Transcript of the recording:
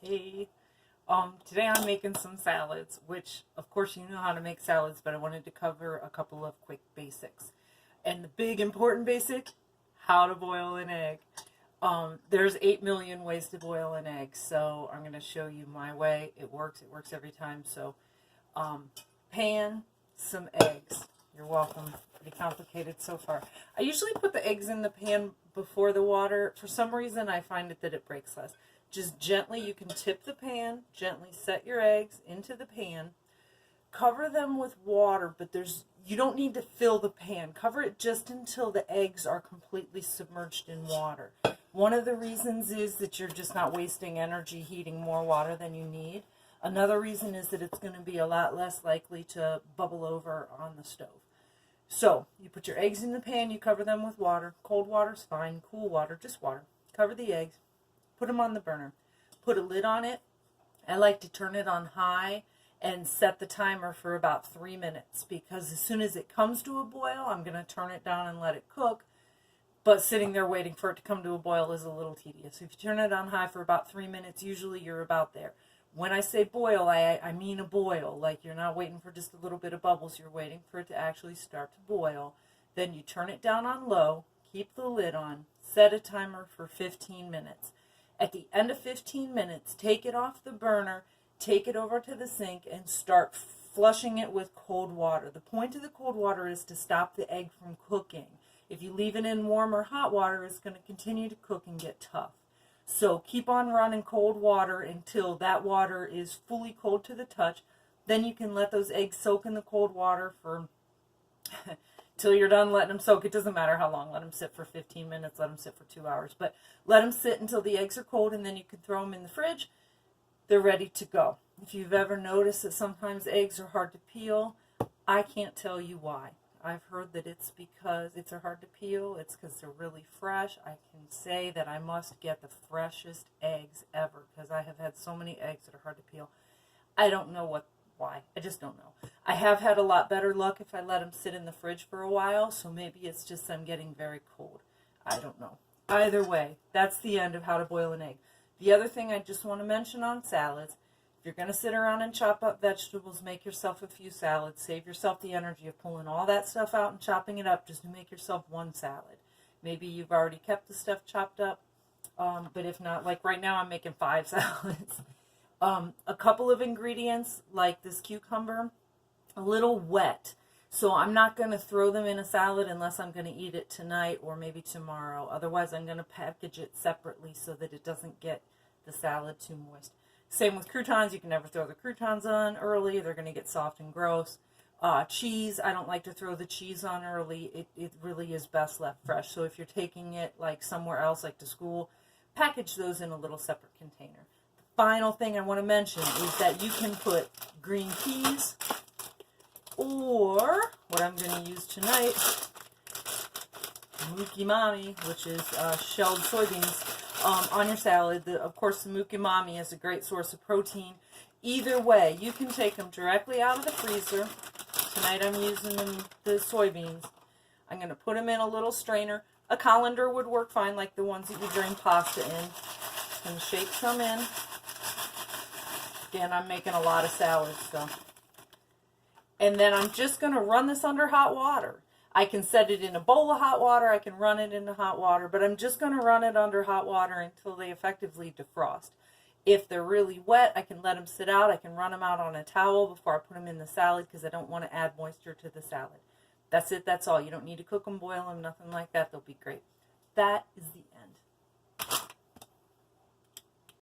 Hey, today I'm making some salads, which of course you know how to make salads, but I wanted to cover a couple of quick basics. And the big important basic, how to boil an egg. There's 8 million ways to boil an egg, so I'm going to show you my way. It works every time. So, um, pan, some eggs. You're welcome. Pretty complicated so far. I usually put the eggs in the pan before the water. For some reason, I find that it breaks less. Just gently, you can tip the pan, gently set your eggs into the pan, cover them with water, but you don't need to fill the pan. Cover it just until the eggs are completely submerged in water. One of the reasons is that you're just not wasting energy heating more water than you need. Another reason is that it's going to be a lot less likely to bubble over on the stove. So, you put your eggs in the pan, you cover them with water. Cold water's fine, cool water, just water. Cover the eggs, put them on the burner. Put a lid on it. I like to turn it on high and set the timer for about 3 minutes, because as soon as it comes to a boil, I'm going to turn it down and let it cook. But sitting there waiting for it to come to a boil is a little tedious. If you turn it on high for about 3 minutes, usually you're about there. When I say boil, I mean a boil. Like, you're not waiting for just a little bit of bubbles. You're waiting for it to actually start to boil. Then you turn it down on low, keep the lid on, set a timer for 15 minutes. At the end of 15 minutes, take it off the burner, take it over to the sink, and start flushing it with cold water. The point of the cold water is to stop the egg from cooking. If you leave it in warm or hot water, it's going to continue to cook and get tough. So keep on running cold water until that water is fully cold to the touch. Then you can let those eggs soak in the cold water for till you're done letting them soak. It doesn't matter how long. Let them sit for 15 minutes. Let them sit for 2 hours. But let them sit until the eggs are cold, and then you can throw them in the fridge. They're ready to go. If you've ever noticed that sometimes eggs are hard to peel, I can't tell you why. I've heard that it's because it's hard to peel. It's because they're really fresh. I can say that I must get the freshest eggs ever, because I have had so many eggs that are hard to peel. I don't know why. I just don't know. I have had a lot better luck if I let them sit in the fridge for a while, so maybe it's just I'm getting very cold. I don't know. Either way, that's the end of how to boil an egg. The other thing I just want to mention on salads, if you're going to sit around and chop up vegetables, make yourself a few salads. Save yourself the energy of pulling all that stuff out and chopping it up just to make yourself one salad. Maybe you've already kept the stuff chopped up, but if not, like right now I'm making 5 salads. A couple of ingredients, like this cucumber, a little wet. So I'm not going to throw them in a salad unless I'm going to eat it tonight or maybe tomorrow. Otherwise, I'm going to package it separately so that it doesn't get the salad too moist. Same with croutons. You can never throw the croutons on early. They're going to get soft and gross. Cheese, I don't like to throw the cheese on early. It really is best left fresh. So if you're taking it like somewhere else, like to school, package those in a little separate container. The final thing I want to mention is that you can put green peas, or what I'm going to use tonight, mukimami, which is shelled soybeans, on your salad. Of course, the mukimami is a great source of protein. Either way, you can take them directly out of the freezer. Tonight I'm using the soybeans. I'm going to put them in a little strainer. A colander would work fine, like the ones that you drain pasta in. And shake some in. Again, I'm making a lot of salads, so. And then I'm just going to run this under hot water. I can set it in a bowl of hot water. I can run it into hot water. But I'm just going to run it under hot water until they effectively defrost. If they're really wet, I can let them sit out. I can run them out on a towel before I put them in the salad, because I don't want to add moisture to the salad. That's it. That's all. You don't need to cook them, boil them, nothing like that. They'll be great. That is the